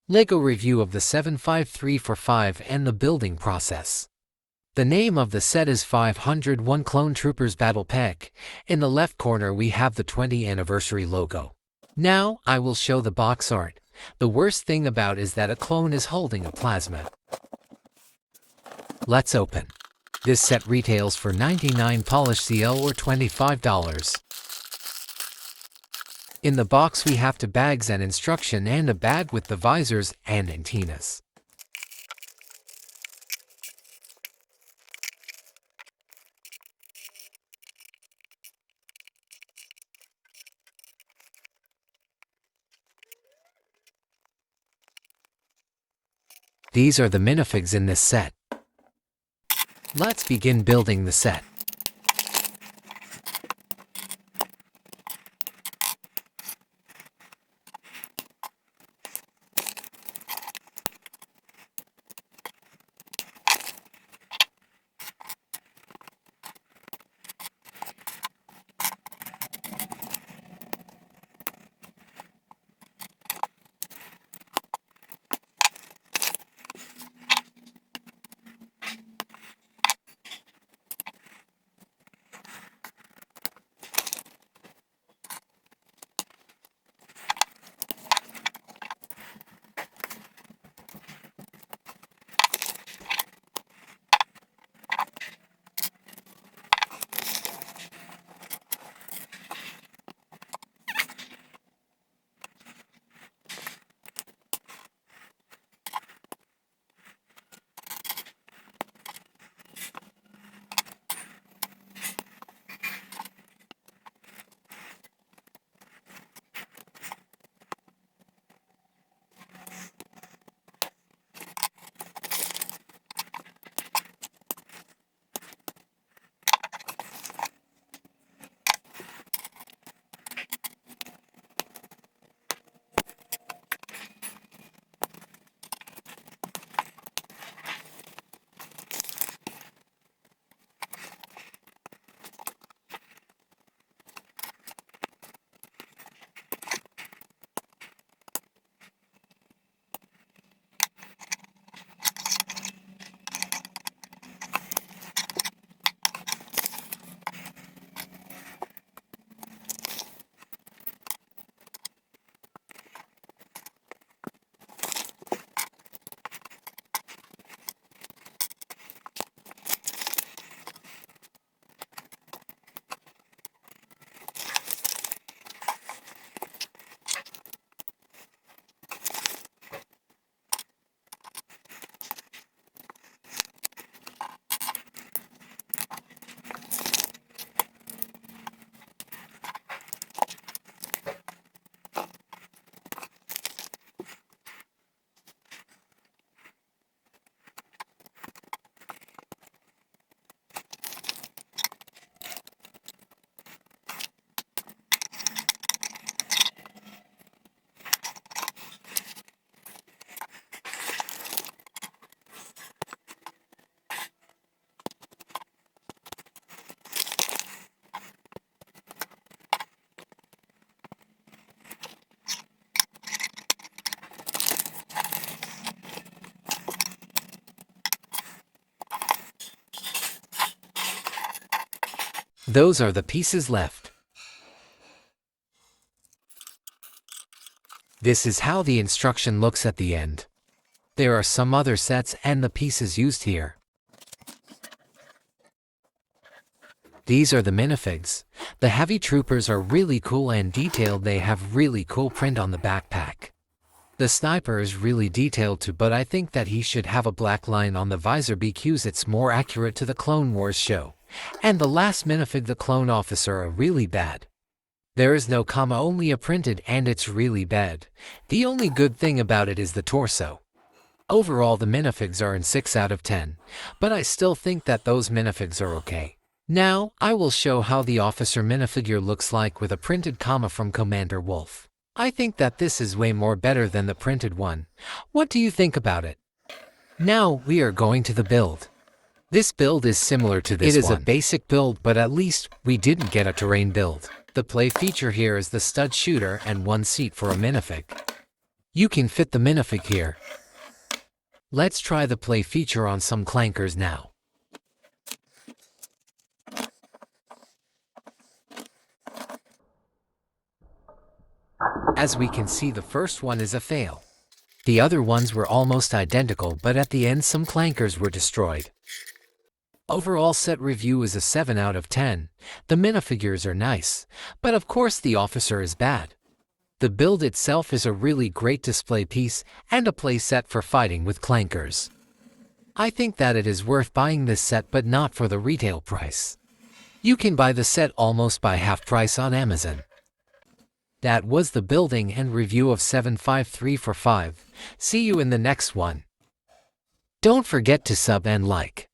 LEGO review of the 75345 and the building process. The name of the set is 501 Clone Troopers Battle Pack. In the left corner we have the 20th anniversary logo. Now, I will show the box art. The worst thing about is that a clone is holding a plasma. Let's open. This set retails for 99 polished CL or $25. In the box we have two bags and instruction and a bag with the visors and antennas. These are the minifigs in this set. Let's begin building the set. Those are the pieces left. This is how the instruction looks at the end. There are some other sets and the pieces used here. These are the minifigs. The heavy troopers are really cool and detailed. They have really cool print on the backpack. The sniper is really detailed too, but I think that he should have a black line on the visor because it's more accurate to the Clone Wars show. And the last minifig, the clone officer, are really bad. There is no comma, only a printed, and it's really bad. The only good thing about it is the torso. Overall the minifigs are in 6 out of 10, but I still think that those minifigs are okay. Now, I will show how the officer minifigure looks like with a printed comma from Commander Wolf. I think that this is way more better than the printed one. What do you think about it? Now, we are going to the build. This build is similar to this one. It is a basic build, but at least we didn't get a terrain build. The play feature here is the stud shooter and one seat for a minifig. You can fit the minifig here. Let's try the play feature on some clankers now. As we can see, the first one is a fail. The other ones were almost identical, but at the end some clankers were destroyed. Overall set review is a 7 out of 10. The minifigures are nice, but of course the officer is bad. The build itself is a really great display piece and a play set for fighting with clankers. I think that it is worth buying this set, but not for the retail price. You can buy the set almost by half price on Amazon. That was the building and review of 75345. See you in the next one. Don't forget to sub and like.